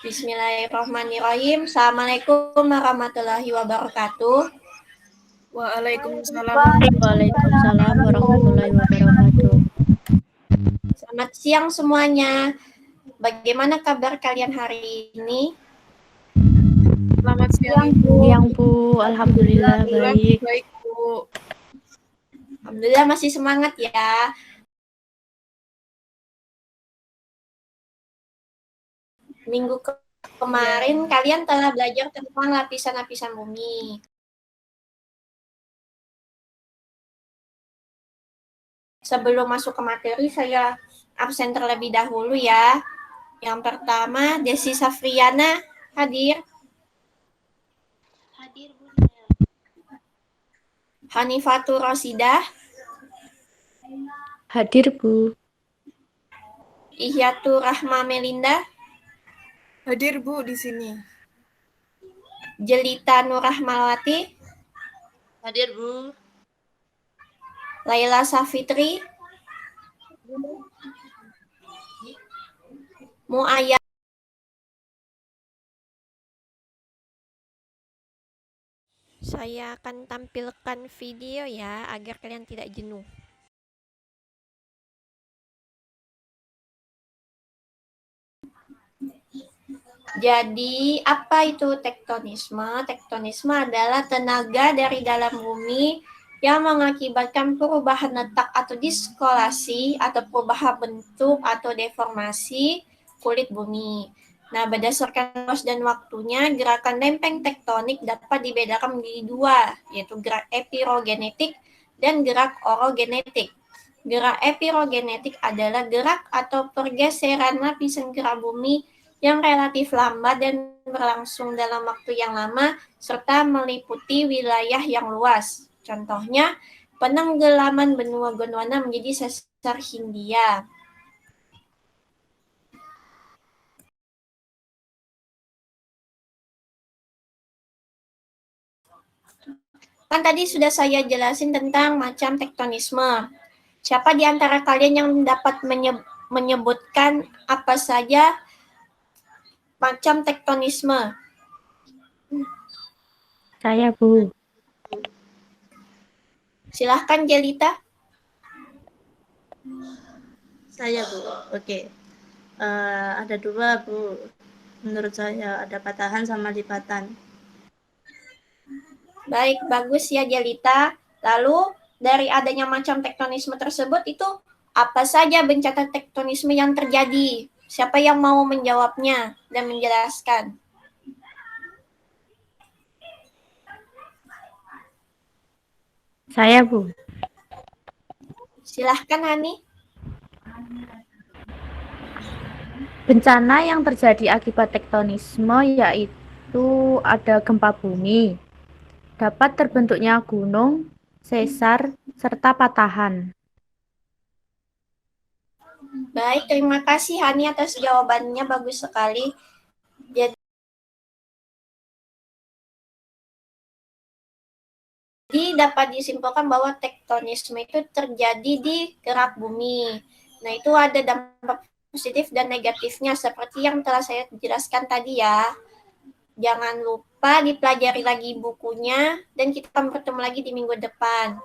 Bismillahirrahmanirrahim. Assalamualaikum warahmatullahi wabarakatuh. Waalaikumsalam. Waalaikumsalam warahmatullahi wabarakatuh. Selamat siang semuanya. Bagaimana kabar kalian hari ini? Selamat siang, Bu. Siang, Bu. Alhamdulillah baik. Baik, Bu. Alhamdulillah masih semangat ya. Minggu kemarin kalian telah belajar tentang lapisan-lapisan bumi. Sebelum masuk ke materi, saya absen terlebih dahulu ya. Yang pertama, Desi Safriana hadir. Hadir, Bu. Hanifatul Rosidah. Hadir, Bu. Ihyatur Rahma Melinda. Hadir, Bu, di sini. Jelita Nurrahmawati. Hadir, Bu. Laila Safitri. Muayya. Saya akan tampilkan video ya agar kalian tidak jenuh. Jadi, apa itu tektonisme? Tektonisme adalah tenaga dari dalam bumi yang mengakibatkan perubahan letak atau diskolasi atau perubahan bentuk atau deformasi kulit bumi. Nah, berdasarkan luas dan waktunya, gerakan lempeng tektonik dapat dibedakan menjadi dua, yaitu gerak epirogenetik dan gerak orogenetik. Gerak epirogenetik adalah gerak atau pergeseran lapisan gerak bumi yang relatif lambat dan berlangsung dalam waktu yang lama serta meliputi wilayah yang luas. Contohnya, penenggelaman benua Gondwana menjadi sesar Hindia. Kan tadi sudah saya jelasin tentang macam tektonisme. Siapa di antara kalian yang dapat menyebutkan apa saja macam tektonisme? Saya, Bu. Silahkan, Jelita. Saya, Bu. Oke. Ada dua, Bu. Menurut saya ada patahan sama lipatan. Baik, bagus ya Jelita. Lalu, dari adanya macam tektonisme tersebut itu apa saja bencana tektonisme yang terjadi? Siapa yang mau menjawabnya dan menjelaskan? Saya, Bu. Silahkan, Hani. Bencana yang terjadi akibat tektonisme yaitu ada gempa bumi, dapat terbentuknya gunung, sesar, serta patahan. Baik, terima kasih Hani atas jawabannya, bagus sekali. Jadi dapat disimpulkan bahwa tektonisme itu terjadi di gerak bumi. Nah, itu ada dampak positif dan negatifnya seperti yang telah saya jelaskan tadi ya. Jangan lupa dipelajari lagi bukunya dan kita akan bertemu lagi di minggu depan.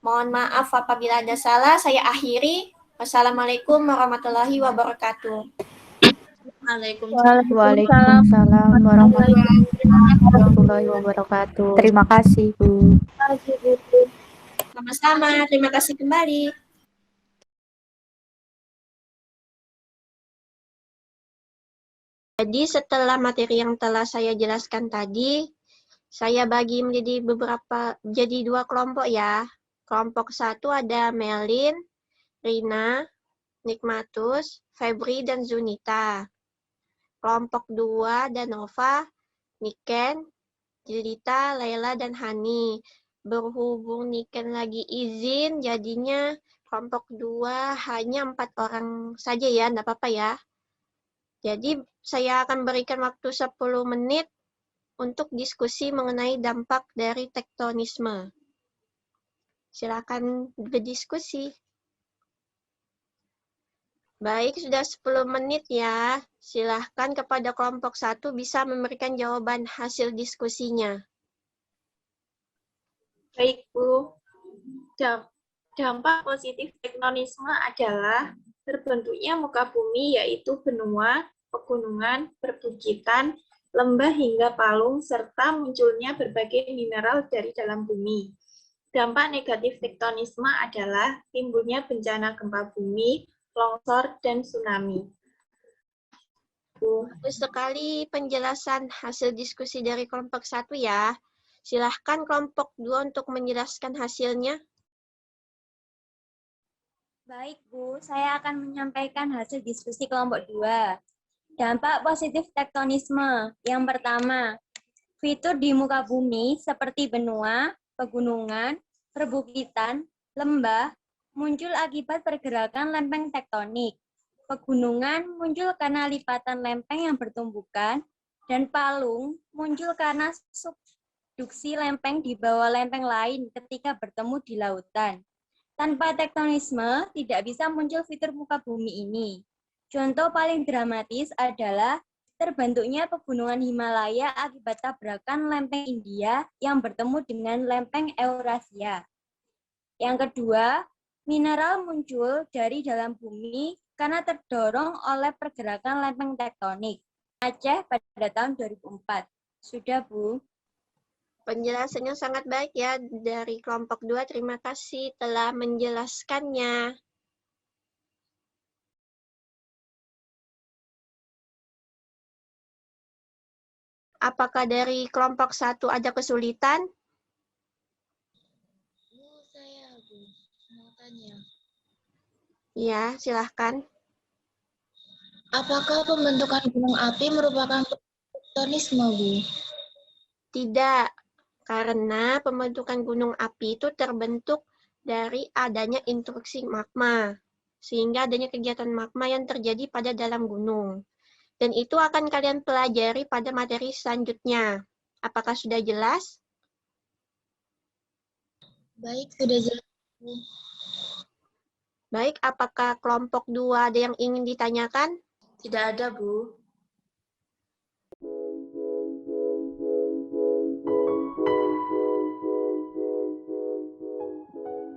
Mohon maaf apabila ada salah, saya akhiri. Wassalamualaikum warahmatullahi wabarakatuh. Waalaikumsalam warahmatullahi wabarakatuh. Terima kasih, Bu. Sama-sama, terima kasih kembali. Jadi setelah materi yang telah saya jelaskan tadi, saya bagi menjadi jadi dua kelompok ya. Kelompok satu ada Melin, Rina, Nikmatus, Febri, dan Zunita. Kelompok dua ada Nova, Niken, Jelita, Laila, dan Hani. Berhubung Niken lagi izin, jadinya kelompok dua hanya 4 orang saja ya, enggak apa-apa ya. Jadi saya akan berikan waktu 10 menit untuk diskusi mengenai dampak dari tektonisme. Silakan berdiskusi. Baik, sudah 10 menit ya. Silahkan kepada kelompok 1 bisa memberikan jawaban hasil diskusinya. Baik, Bu. Dampak positif tektonisme adalah terbentuknya muka bumi, yaitu benua, pegunungan, perbukitan, lembah hingga palung, serta munculnya berbagai mineral dari dalam bumi. Dampak negatif tektonisme adalah timbulnya bencana gempa bumi, longsor, dan tsunami. Bagus sekali penjelasan hasil diskusi dari kelompok 1 ya. Silahkan kelompok 2 untuk menjelaskan hasilnya. Baik, Bu. Saya akan menyampaikan hasil diskusi kelompok 2. Dampak positif tektonisme. Yang pertama, fitur di muka bumi seperti benua, pegunungan, perbukitan, lembah muncul akibat pergerakan lempeng tektonik. Pegunungan muncul karena lipatan lempeng yang bertumbukan, dan palung muncul karena subduksi lempeng di bawah lempeng lain ketika bertemu di lautan. Tanpa tektonisme, tidak bisa muncul fitur muka bumi ini. Contoh paling dramatis adalah terbentuknya pegunungan Himalaya akibat tabrakan lempeng India yang bertemu dengan lempeng Eurasia. Yang kedua, mineral muncul dari dalam bumi karena terdorong oleh pergerakan lempeng tektonik. Aceh pada tahun 2004. Sudah, Bu. Penjelasannya sangat baik ya dari kelompok 2. Terima kasih telah menjelaskannya. Apakah dari kelompok 1 ada kesulitan? Saya, Bu, mau tanya. Ya, silahkan. Apakah pembentukan gunung api merupakan tektonisme, Bu? Tidak, karena pembentukan gunung api itu terbentuk dari adanya intruksi magma, sehingga adanya kegiatan magma yang terjadi pada dalam gunung. Dan itu akan kalian pelajari pada materi selanjutnya. Apakah sudah jelas? Baik, sudah jelas, Bu. Baik, apakah kelompok 2 ada yang ingin ditanyakan? Tidak ada, Bu.